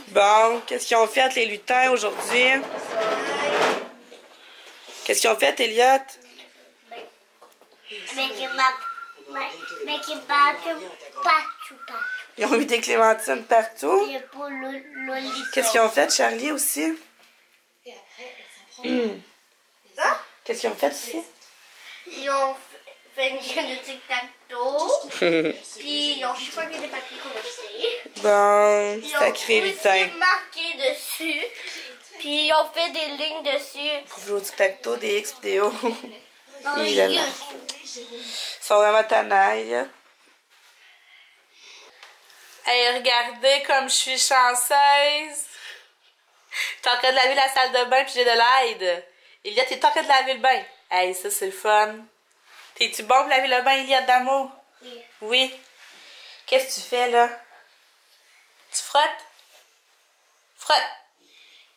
Bon, qu'est-ce qu'ils ont fait les lutins aujourd'hui? Qu'est-ce qu'ils ont fait, Elliot? Ils ont mis des clémentines partout. Qu'est-ce qu'ils ont fait, Charlie, aussi? Qu'est-ce qu'ils ont fait aussi? Ils ont fait une chaîne de tic-tac-toe. Puis ils ont chiffonné des papiers collés. Bon, Ils ont sacré lutin. marqué dessus. Puis ils ont fait des lignes dessus. Pour jouer au tic-tac-toe, des X et des O. Dans les Ils yeux. sont vraiment tanailles. Hey, regardez comme je suis chanceuse. T'es en train de laver la salle de bain puis j'ai de l'aide. Eliott, t'es en train de laver le bain. Hey, ça c'est le fun. T'es-tu bon pour laver le bain, Eliott, d'amour? Oui. Oui. Qu'est-ce que tu fais là? Tu frottes? Frotte.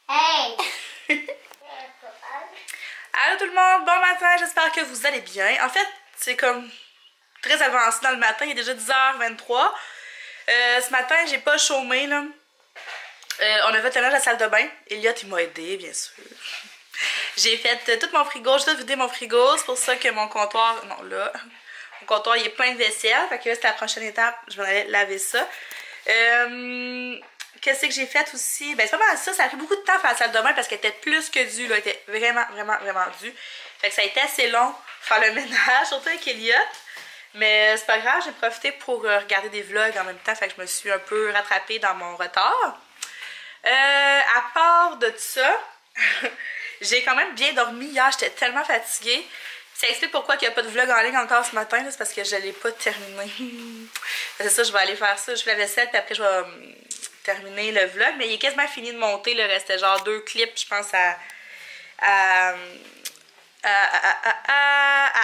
Hey! Allô tout le monde, bon matin, j'espère que vous allez bien. En fait, c'est comme très avancé dans le matin, il est déjà 10h23. Ce matin, j'ai pas chômé là. On a fait le linge à la salle de bain. Eliott, il m'a aidé, bien sûr. J'ai fait tout mon frigo, j'ai tout vidé mon frigo. C'est pour ça que mon comptoir, non là, mon comptoir il est plein de vaisselle. Fait que là, c'était la prochaine étape, je vais aller laver ça. Qu'est-ce que j'ai fait aussi? Ben c'est pas mal ça, ça a pris beaucoup de temps à faire la salle de bain parce qu'elle était plus que due, là. Elle était vraiment due. Fait que ça a été assez long faire le ménage, surtout avec Eliott. Mais c'est pas grave, j'ai profité pour regarder des vlogs en même temps, fait que je me suis un peu rattrapée dans mon retard. À part de ça, j'ai quand même bien dormi hier, j'étais tellement fatiguée. Ça explique pourquoi il n'y a pas de vlog en ligne encore ce matin, c'est parce que je ne l'ai pas terminé. C'est ça, je vais aller faire ça, je fais la vaisselle, puis après je vais terminer le vlog. Mais il est quasiment fini de monter, il restait genre 2 clips, je pense, à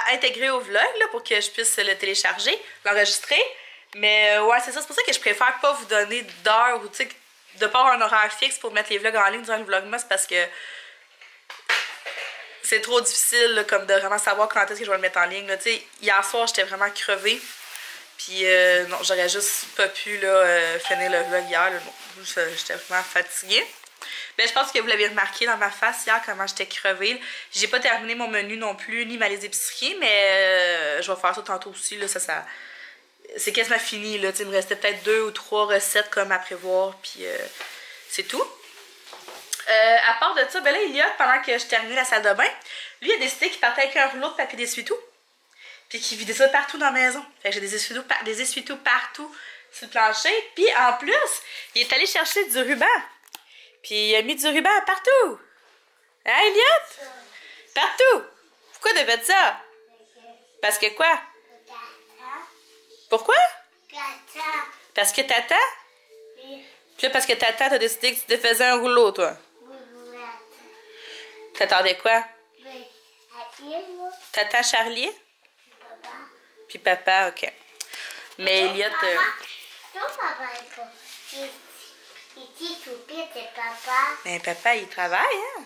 intégrer au vlog là, pour que je puisse le télécharger, l'enregistrer. Mais ouais, c'est ça, c'est pour ça que je préfère pas vous donner d'heure ou tu sais, de pas avoir un horaire fixe pour mettre les vlogs en ligne durant le vlogmas parce que c'est trop difficile là, comme de vraiment savoir quand est-ce que je vais le mettre en ligne. Là. Hier soir, j'étais vraiment crevée. Puis non, j'aurais juste pas pu là, finir le vlog hier. J'étais vraiment fatiguée. Mais je pense que vous l'avez remarqué dans ma face hier, comment j'étais crevée. J'ai pas terminé mon menu non plus, ni ma liste d'épicerie, mais je vais faire ça tantôt aussi. Là, c'est quasiment fini. Là. Il me restait peut-être 2 ou 3 recettes comme à prévoir, puis c'est tout. À part de ça, ben là, Eliott, pendant que je terminais la salle de bain, lui, il a décidé qu'il partait avec un rouleau de papier d'essuie-tout, puis qu'il vidait ça partout dans la maison. Fait que j'ai des essuie-tout partout sur le plancher, puis en plus, il est allé chercher du ruban. Puis il a mis du ruban partout. Hein, Eliott? Partout. Pourquoi t'as fait ça? Parce que quoi? Pourquoi? Parce que tata? Puis là, parce que tata, t'as décidé que tu te faisais un rouleau, toi. T'attendais quoi? Tata Charlie? Puis papa, ok. Mais Eliott... Mais papa, il travaille, hein?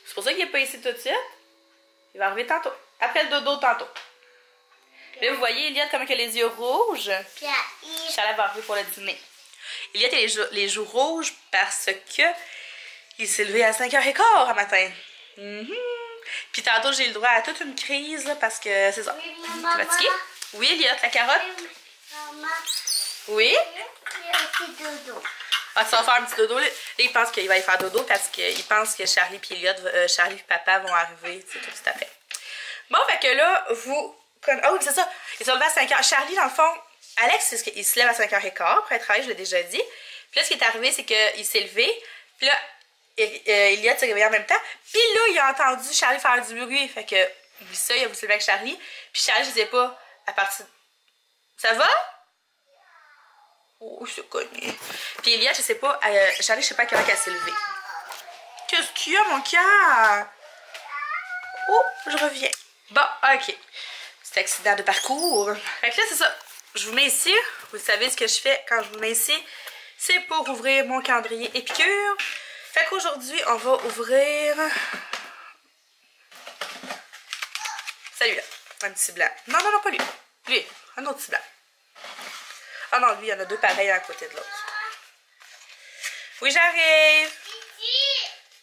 C'est pour ça qu'il n'est pas ici tout de suite. Il va arriver tantôt. Après le dodo, tantôt. Là, vous voyez, Eliott, comme il a les yeux rouges. Charlie va arriver pour le dîner. Eliott a les joues rouges parce que il s'est levé à 5h15 le matin. Puis tantôt, j'ai eu le droit à toute une crise là, parce que c'est ça. T'es fatigué? Oui, Eliott, la carotte? Oui? Ah, tu vas faire un petit dodo. Là, il pense qu'il va y faire dodo parce qu'il pense que Charlie et Eliott, Charlie et papa vont arriver. C'est tout à fait. Bon, fait que là, vous... Oh, c'est ça. Il s'est levé à 5h. Charlie, dans le fond, Alex, il se lève à 5h15 pour être travailler, je l'ai déjà dit. Puis là, ce qui est arrivé, c'est qu'il s'est levé. Puis là, Eliott s'est réveillé en même temps. Puis là, il a entendu Charlie faire du bruit. Fait que, lui, ça, il a voulu se lever avec Charlie. Puis Charlie, je sais pas, à partir... Ça va? Oh, je connais. Puis Eliott, je sais pas, Charlie, je sais pas à quelle heure qu'elle s'est levée. Qu'est-ce qu'il y a, mon cœur? Oh, je reviens. Bon, ok. C'est accident de parcours. Fait que là, c'est ça. Je vous mets ici. Vous savez ce que je fais quand je vous mets ici. C'est pour ouvrir mon calendrier Épicure. Fait qu'aujourd'hui, on va ouvrir... Celui-là. Un petit blanc. Non, non, non, pas lui. Lui, un autre petit blanc. Ah non, lui, il y en a 2 pareils à côté de l'autre. Oui, j'arrive.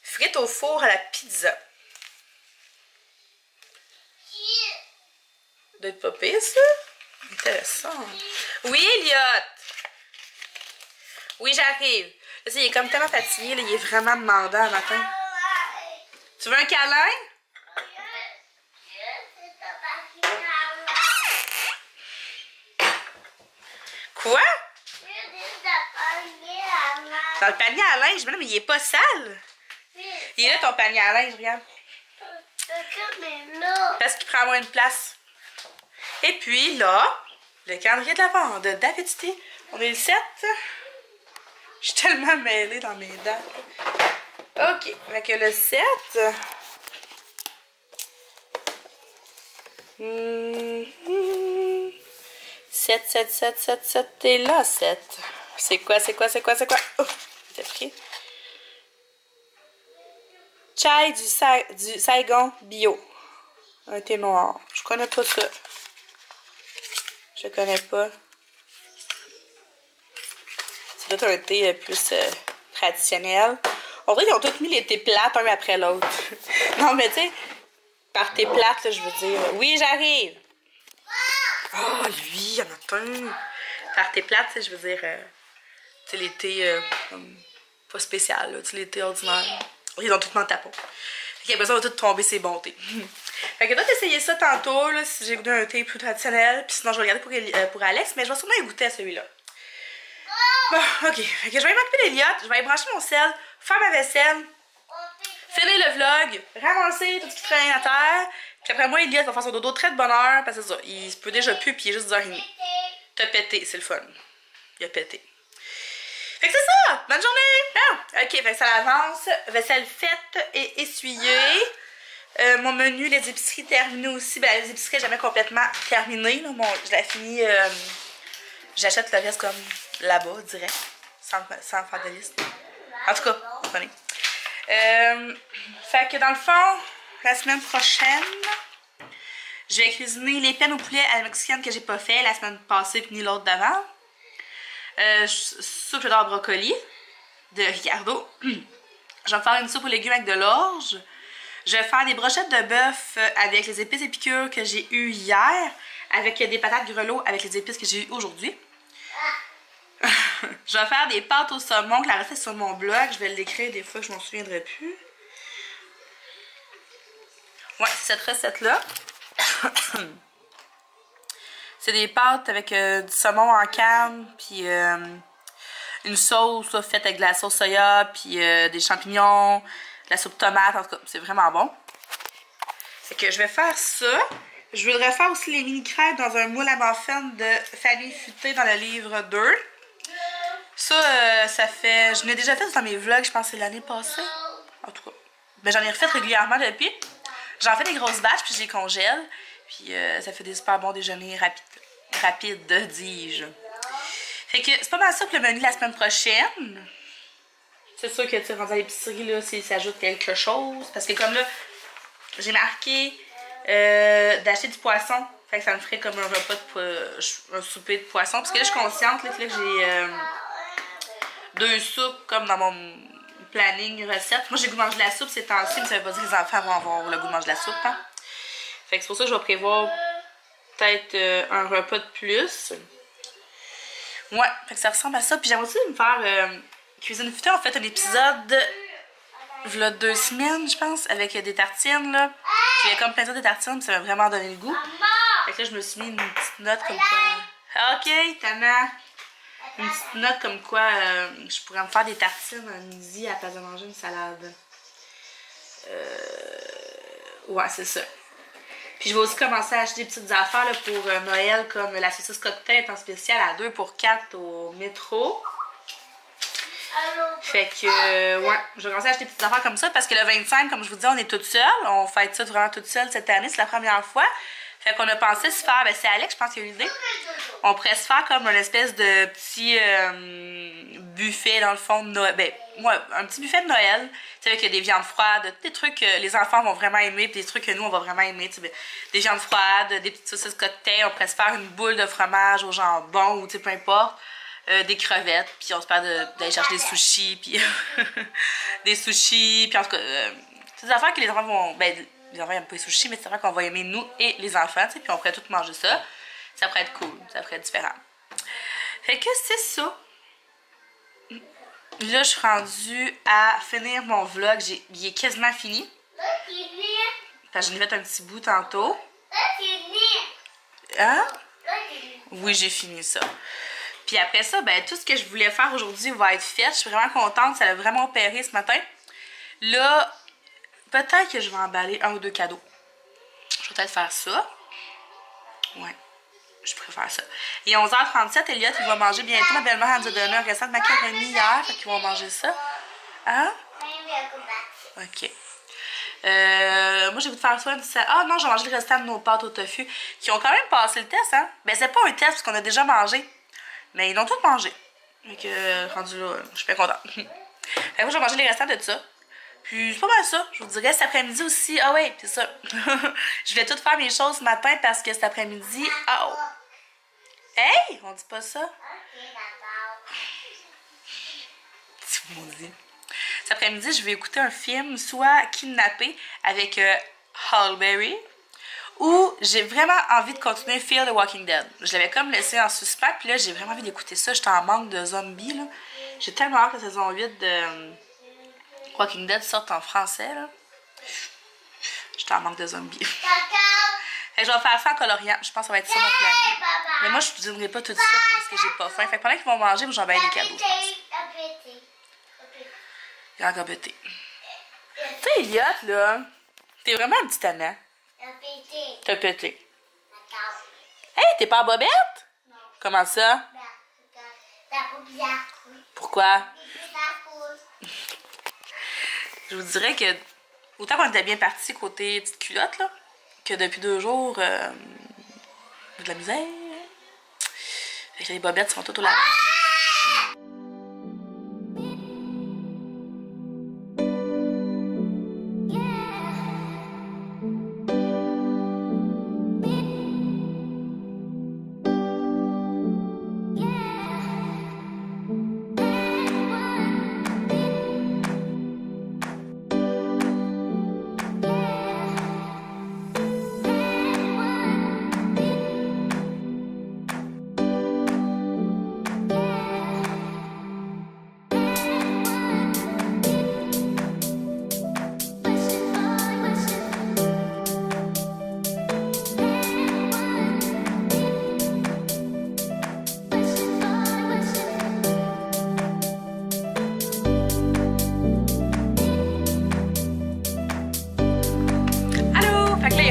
Frites au four à la pizza. Doit être pas pire, ça. Intéressant. Oui, Elliot. Oui, j'arrive. Là, il est comme tellement fatigué, là, il est vraiment demandant le matin. Tu veux un câlin? Quoi? Dans le panier à linge? Mais non, mais il est pas sale. Il est là ton panier à linge, regarde. Parce qu'il prend moins de place. Et puis là, le calendrier de l'Avent de Davidité. On est le 7. Je suis tellement mêlée dans mes dates. Ok, fait que le 7. 7, t'es là, 7. C'est quoi? Oh, t'es pris. Chai du Saigon bio. Un thé noir. Je connais pas ça. Je connais pas. C'est peut-être un thé plus traditionnel. On dirait qu'ils ont tous mis les thés plates un après l'autre. Non, mais tu sais, par thé plate, là, je veux dire. Oui, j'arrive. Oh, lui, il y en a un. Par thé plate, tu sais, je veux dire. Tu sais, les thés pas spécial, là. Tu sais, les thés ordinaires. Ils ont tout dans le tapon. Fait qu'après ça, on va tout tomber ces bons thés. Fait que toi, t'essayais ça tantôt, là, si j'ai goûté un thé plus traditionnel. Puis sinon, je vais regarder pour Alex, mais je vais sûrement y goûter à celui-là. Bon, ok. Fait que je vais m'occuper d'Eliott, je vais aller brancher mon sel, faire ma vaisselle, finir le vlog, ramasser tout ce qui traîne à terre. Puis après moi, Eliott va faire son dodo très de bonne heure, parce que c'est ça, il se peut déjà plus, puis il est juste 10h30. T'as pété, c'est le fun. Il a pété. Fait que c'est ça! Bonne journée! Ah, ok, fait que ça avance. Vaisselle faite et essuyée. Mon menu, les épiceries terminées aussi. Ben, les épiceries, jamais complètement terminées. Là. Bon, je l'ai fini. J'achète le reste comme là-bas, direct. Sans faire de liste. En tout cas, vous comprenez. Fait que dans le fond, la semaine prochaine, je vais cuisiner les peines au poulet à la mexicaine que j'ai pas fait la semaine passée puis ni l'autre d'avant. Soupe de brocoli de Ricardo. Je vais faire une soupe aux légumes avec de l'orge. Je vais faire des brochettes de bœuf avec les épices et piqûres que j'ai eues hier, avec des patates grelots avec les épices que j'ai eues aujourd'hui. Je vais faire des pâtes au saumon, que la recette est sur mon blog. Je vais l'écrire des fois que je m'en souviendrai plus. Ouais, c'est cette recette-là. C'est des pâtes avec du saumon en canne, puis une sauce là, faite avec de la sauce soya, puis des champignons, de la soupe tomate, en tout cas, c'est vraiment bon. Fait que je vais faire ça. Je voudrais faire aussi les mini crêpes dans un moule à muffin de Famille Futée dans le livre 2. Ça, ça fait... Je l'ai déjà fait dans mes vlogs, je pense que c'est l'année passée. En tout cas. Mais j'en ai refait régulièrement depuis. J'en fais des grosses batches, puis je les congèle. Puis ça fait des super bons déjeuners rapides, dis-je. Fait que c'est pas mal ça pour le menu de la semaine prochaine. C'est sûr que, tu sais, rendu à l'épicerie, là, s'il s'ajoute quelque chose. Parce que comme là, j'ai marqué d'acheter du poisson. Fait que ça me ferait comme un repas un souper de poisson. Parce que là, je suis consciente là, que j'ai 2 soupes comme dans mon planning recette. Moi, j'ai le goût de manger de la soupe ces temps-ci, mais ça veut pas dire que les enfants vont avoir le goût de manger de la soupe. Hein? Fait que c'est pour ça que je vais prévoir peut-être un repas de plus. Ouais, fait que ça ressemble à ça. Puis j'aimerais aussi me faire Cuisine Futée. On fait un épisode v'là 2 semaines, je pense, avec des tartines, là. Puis il y a comme plein de tartines, puis ça m'a vraiment donné le goût. Fait que là, je me suis mis une petite note comme quoi... Ok, Tana! Une petite note comme quoi je pourrais me faire des tartines à midi à la place de manger une salade. Ouais, c'est ça. Puis je vais aussi commencer à acheter des petites affaires là, pour Noël, comme la saucisse cocktail en spécial à 2 pour 4 au métro. Fait que, ouais, je vais commencer à acheter des petites affaires comme ça parce que le 25, comme je vous dis, on est toutes seules. On fête ça vraiment toutes seules cette année, c'est la première fois. Fait qu'on a pensé se faire, ben c'est Alex, je pense qu'il a eu l'idée. On pourrait se faire comme une espèce de petit buffet dans le fond de Noël. Ben, ouais, un petit buffet de Noël, tu sais, avec des viandes froides, des trucs que les enfants vont vraiment aimer, puis des trucs que nous, on va vraiment aimer, tu sais, des viandes froides, des petites saucisses cocktail. On pourrait se faire une boule de fromage au jambon ou tu sais, peu importe. des crevettes, puis on se parle d'aller chercher des sushis, puis des sushis, puis en tout cas, c'est des affaires que les enfants vont, ben, les enfants n'aiment pas les sushis, mais c'est des affaires qu'on va aimer nous et les enfants, tu sais, puis on pourrait tous manger ça. Ça pourrait être cool, ça pourrait être différent. Fait que c'est ça. Là, je suis rendue à finir mon vlog, il est quasiment fini. Parce que j'en ai fait un petit bout tantôt. Hein? Oui, j'ai fini ça. Puis après ça, ben tout ce que je voulais faire aujourd'hui va être fait. Je suis vraiment contente, ça a vraiment opéré ce matin. Là, peut-être que je vais emballer 1 ou 2 cadeaux. Je vais peut-être faire ça. Ouais, je préfère ça. Et 11h37, Elliot, il va manger bientôt. Ma belle-mère elle nous a donné un restant de macaroni hier, fait qu'ils vont manger ça. Hein? Ok. Moi j'ai voulu faire ça. Ah non, j'ai mangé le restant de nos pâtes au tofu qui ont quand même passé le test, hein? Ben c'est pas un test parce qu'on a déjà mangé. Mais ils l'ont tous mangé. Donc rendu là, je suis bien contente. Fait que moi j'ai mangé les restants de ça. Puis c'est pas mal ça. Je vous dirais cet après-midi aussi. Ah ouais, c'est ça. Je vais tout faire mes choses ce matin parce que cet après-midi. Oh! Hey! On dit pas ça? Ok, d'accord. C'est mon dit. Cet après-midi, je vais écouter un film, soit Kidnappé avec Halle Berry, ou j'ai vraiment envie de continuer Fear the Walking Dead. Je l'avais comme laissé en suspens, puis là, j'ai vraiment envie d'écouter ça. J'étais en manque de zombies, là. J'ai tellement hâte que la saison 8 de Walking Dead sorte en français, là. J'étais en manque de zombies. Et je vais faire ça en coloriant. Je pense que ça va être ça mon plan. Mais moi, je ne donnerai pas tout ça parce que j'ai pas faim. Fait que pendant qu'ils vont manger, moi, j'en vais aller des cadeaux, je pense. Grand gobbeté. Tu sais, Elliot, là, t'es vraiment un petit tannant. T'as pété. Hey, t'es pas en bobette? Non. Comment ça? Pourquoi? Je vous dirais que autant qu'on était bien partis côté petite culotte, là, que depuis 2 jours, de la misère. Fait que les bobettes sont toutes au lavage.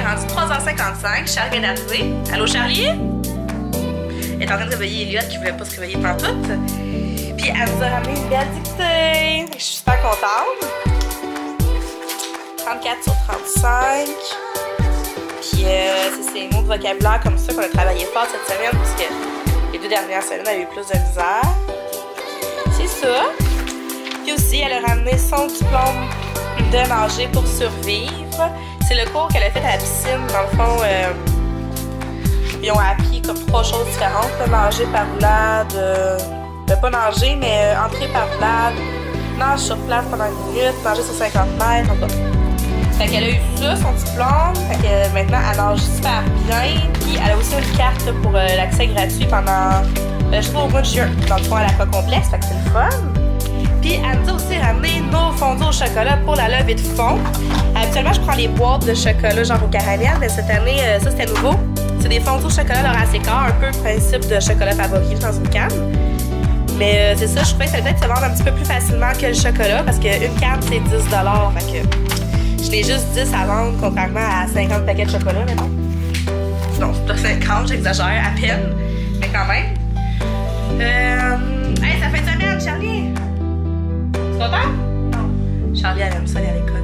rendu 3h55, Charlie vient d'arriver. Allô Charlie? Elle est en train de réveiller Elliot qui voulait pas se réveiller pantoute. Puis elle nous a ramené une belle dictée. Je suis super contente. 34 sur 35. Puis c'est ces mots de vocabulaire comme ça qu'on a travaillé fort cette semaine parce que les 2 dernières semaines, elle a eu plus de misère. C'est ça. Puis aussi, elle a ramené son diplôme de nager pour survivre. C'est le cours qu'elle a fait à la piscine. Dans le fond, ils ont appris comme 3 choses différentes. Nager par roulade, pas nager, mais entrer par roulade, nage sur place pendant 1 minute, nager sur 50 mètres, en tout cas. Fait qu'elle a eu ça, son diplôme. Fait que maintenant, elle nage super bien. Puis elle a aussi une carte pour l'accès gratuit pendant, jusqu'au mois de juin. Dans le fond, à l'Aquacomplexe, fait que c'est le fun. Puis elle nous a aussi ramené nos fondus au chocolat pour la levée de fond. Habituellement, je prends les boîtes de chocolat genre au caramel, mais cette année, ça c'était nouveau. C'est des fondus au chocolat Laurent Séquard, un peu le principe de chocolat favori dans une canne. Mais c'est ça, je trouvais que ça allait peut-être se vendre un petit peu plus facilement que le chocolat parce qu'une canne c'est 10 $. Fait que je l'ai juste 10 à vendre contrairement à 50 paquets de chocolat maintenant. Non, c'est pas 50, j'exagère à peine, mais quand même. Hey, ça fait une semaine, Charlie! Tu es content? Non. Charlie, elle aime ça aller à l'école.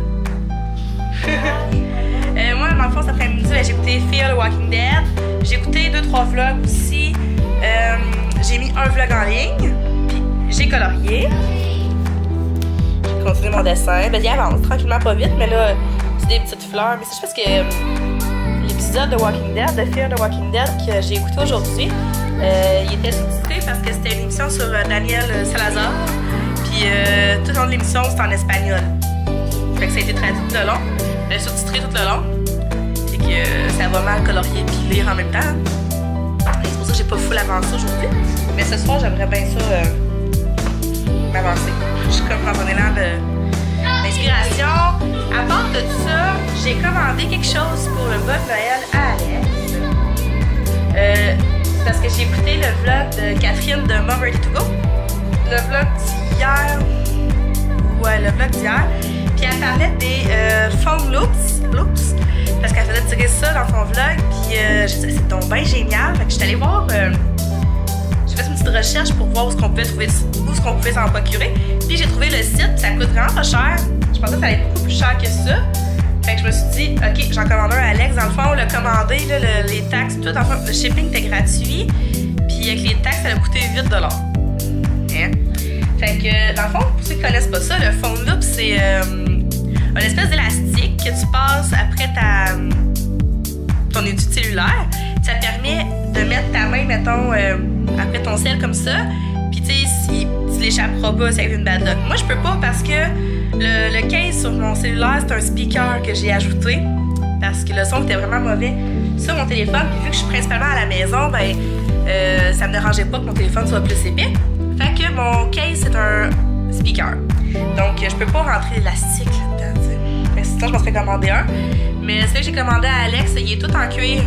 Moi, dans le fond, cet après-midi, j'ai écouté Fear the Walking Dead. J'ai écouté 2-3 vlogs aussi. J'ai mis un vlog en ligne. Puis j'ai colorié. J'ai continué mon dessin. Ben, il avance tranquillement, pas vite, mais là, c'est des petites fleurs. Mais c'est juste parce que l'épisode de Walking Dead, de Fear the Walking Dead, que j'ai écouté aujourd'hui, Il était sous-titré parce que c'était une émission sur Daniel Salazar. Puis tout le long de l'émission, c'était en espagnol. Fait que ça a été traduit tout le long, sous-titré tout le long. Fait que ça va mal colorier puis lire en même temps. C'est pour ça que j'ai pas full avancé aujourd'hui. Mais ce soir, j'aimerais bien ça m'avancer. Je suis comme dans un élan d'inspiration. À part de tout ça, j'ai commandé quelque chose pour le vlog Noël à Alex. C'est parce que j'ai écouté le vlog de Catherine de Mom Ready to Go. Le vlog d'hier. Ouais, le vlog d'hier. Puis elle parlait des phone loops. Parce qu'elle faisait tirer ça dans son vlog. Puis c'est donc bien génial. Fait que je suis allée voir. J'ai fait une petite recherche pour voir où est-ce qu'on pouvait s'en procurer. Puis j'ai trouvé le site. Ça coûte vraiment pas cher. Je pensais que ça allait être beaucoup plus cher que ça. Fait que je me suis dit, ok, j'en commande un à Alex. Dans le fond, le commandé, là, les taxes, tout, en fait, le shipping était gratuit. Puis avec les taxes, ça a coûté 8 $. Hein? Fait que, dans le fond, pour ceux qui connaissent pas ça, le phone loop, c'est une espèce d'élastique que tu passes après ton étui cellulaire. Ça permet de mettre ta main, mettons, après ton cell comme ça. Puis tu sais, si tu l'échapperas pas, c'est une bad luck. Moi, je peux pas parce que le case sur mon cellulaire, c'est un speaker que j'ai ajouté. Parce que le son était vraiment mauvais sur mon téléphone. Puis vu que je suis principalement à la maison, ben ça me dérangeait pas que mon téléphone soit plus épais. Fait que mon case, c'est un speaker. Donc, je peux pas rentrer l'élastique là-dedans, tu sais. Mais sinon, je m'en serais commandé un. Mais celui que j'ai commandé à Alex, il est tout en cuir.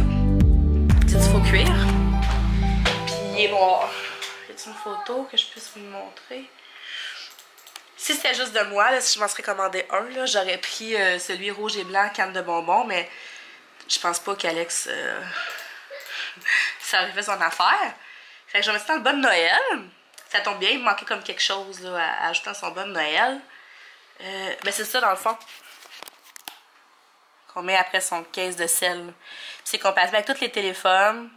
C'est du faux cuir. Puis il est noir. Y a-t-il une photo que je puisse vous montrer? Si c'était juste de moi, là, si je m'en serais commandé un, j'aurais pris celui rouge et blanc, canne de bonbons, mais je pense pas qu'Alex ça aurait fait son affaire. Fait que je vais mettre ça dans le bon Noël. Ça tombe bien, il me manquait comme quelque chose là, à ajouter dans son bon Noël. Ben c'est ça dans le fond. Qu'on met après son case de sel. C'est compatible avec tous les téléphones.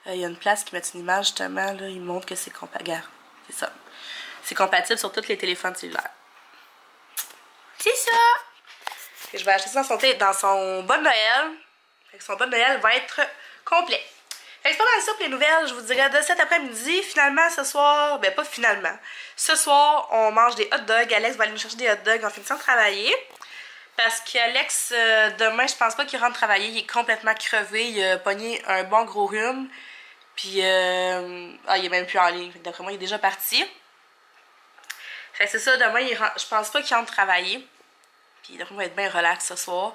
Il y a une place qui met une image justement, là, il montre que c'est compatible. C'est ça. C'est compatible sur tous les téléphones cellulaires. C'est ça! Et je vais acheter ça dans son bon Noël. Fait que son bon Noël va être complet. Fait que c'est pas mal ça pour les nouvelles. Je vous dirais de cet après-midi. Finalement, ce soir, ben pas finalement. Ce soir, on mange des hot dogs. Alex va aller nous chercher des hot dogs en finissant de travailler. Parce qu'Alex, demain, je pense pas qu'il rentre travailler. Il est complètement crevé. Il a pogné un bon gros rhume. Puis, il est même plus en ligne. D'après moi, il est déjà parti. Fait que c'est ça, demain, je pense pas qu'il rentre travailler. Puis d'après moi, il va être bien relax ce soir.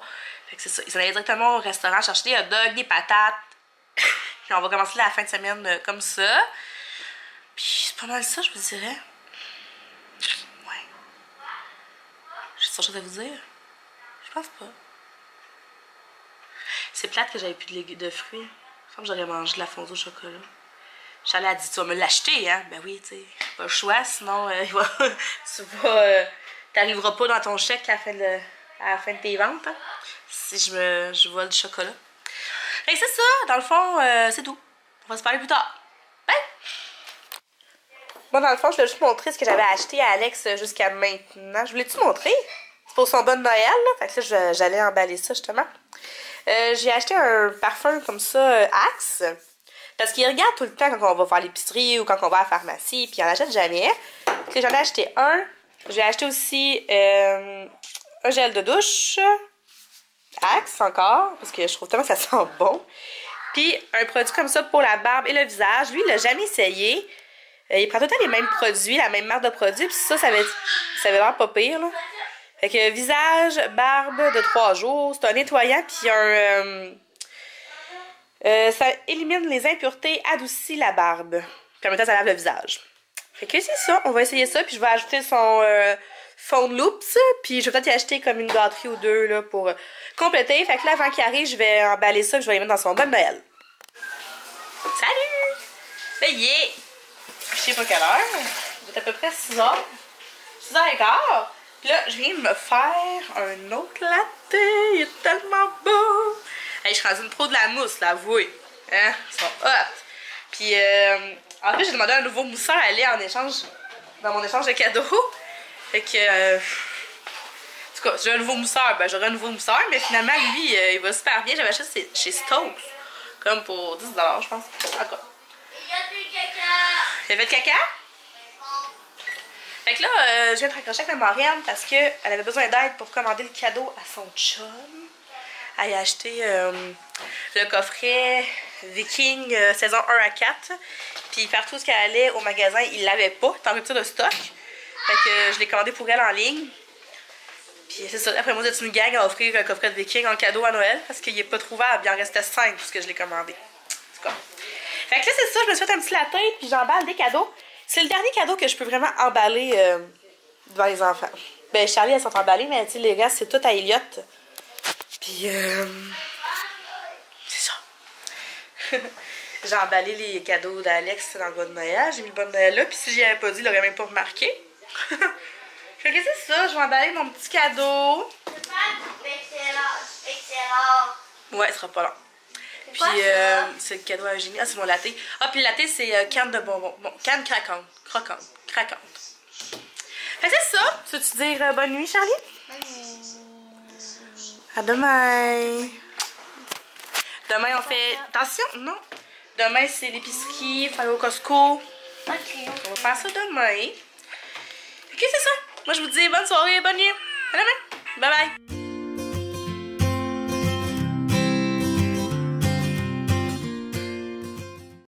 Fait que c'est ça. Ils allaient directement au restaurant chercher des hot dogs, des patates. Puis on va commencer la fin de semaine comme ça. Puis c'est pas mal ça, je vous dirais. Ouais. J'ai autre chose à vous dire? Je pense pas. C'est plate que j'avais plus de fruits. Il me semble que j'aurais mangé de la fondue au chocolat. J'allais à dire, tu vas me l'acheter, hein? Ben oui, tu sais, pas le choix, sinon t'arriveras pas dans ton chèque à la fin de tes ventes, hein? Si je vole du chocolat. Et c'est ça, dans le fond, c'est tout. On va se parler plus tard. Bye! Bon, dans le fond, je voulais juste montrer ce que j'avais acheté à Alex jusqu'à maintenant. Je voulais-tu montrer? C'est pour son bon Noël, là. Fait que là, j'allais emballer ça, justement. J'ai acheté un parfum comme ça, Axe. Parce qu'il regarde tout le temps quand on va faire l'épicerie ou quand on va à la pharmacie, puis il en achète jamais. Puis j'en ai acheté un. J'ai acheté aussi un gel de douche. Axe encore, parce que je trouve tellement que ça sent bon. Puis un produit comme ça pour la barbe et le visage. Lui, il l'a jamais essayé. Il prend tout le temps les mêmes produits, la même marque de produits. Puis ça avait l'air pas pire, là. Fait que visage, barbe de 3 jours. C'est un nettoyant, puis ça élimine les impuretés, adoucit la barbe. Puis en même temps, ça lave le visage. Fait que c'est ça, on va essayer ça. Puis je vais ajouter son phone loops. Puis je vais peut-être y acheter comme une gâterie ou deux là, pour compléter. Fait que là, avant qu'il arrive, je vais emballer ça. Je vais les mettre dans son bon Noël. Salut! Ben yeah! Je sais pas quelle heure. Il est à peu près 6h. 6h15. Puis là, je viens de me faire un autre latte. Il est tellement beau! Hey, je suis rendue une pro de la mousse, là, avouez. Hein? Ils sont hot. Puis, en fait, j'ai demandé un nouveau mousseur à aller en échange, dans mon échange de cadeaux. Fait que, en tout cas, si j'ai un nouveau mousseur, ben j'aurai un nouveau mousseur. Mais finalement, lui, il va super bien. J'avais acheté chez Stokes, comme pour 10 $, je pense. En tout cas, T'as fait caca? Fait que là, je viens de raccrocher avec ma Marianne parce qu'elle avait besoin d'aide pour commander le cadeau à son chum. Elle a acheté le coffret Viking saison 1 à 4. Puis partout ce qu'elle allait au magasin, il l'avait pas, en rupture de stock. Fait que je l'ai commandé pour elle en ligne. Puis c'est ça, après moi, c'est une gang à offrir un coffret de Viking en cadeau à Noël parce qu'il n'est pas trouvable. Il en restait 5 puisque je l'ai commandé. En tout cas. Fait que là, c'est ça, je me suis fait un petit latin puis j'emballe des cadeaux. C'est le dernier cadeau que je peux vraiment emballer devant les enfants. Ben, Charlie, elles sont emballées, mais tu sais, les restes, c'est tout à Elliot. Puis, c'est ça. J'ai emballé les cadeaux d'Alex dans le bon de Noël. J'ai mis le bon de Noël là, puis si j'y avais pas dit, il l'aurait même pas remarqué. Fait que c'est ça, je vais emballer mon petit cadeau. Ouais, ce sera pas long. Puis, c'est le cadeau à Eugénie. Ah, c'est mon latte. Ah, puis le latte, c'est canne de bonbons. Bon, canne craquante. Craquante. Fait que c'est ça. Tu veux-tu dire bonne nuit, Charlie? À demain. Demain, on fait... Attention, non. Demain, c'est l'épicerie. Il faut aller au Costco. Ok. On va faire ça demain. Ok, c'est ça. Moi, je vous dis bonne soirée, bonne nuit. À demain. Bye bye.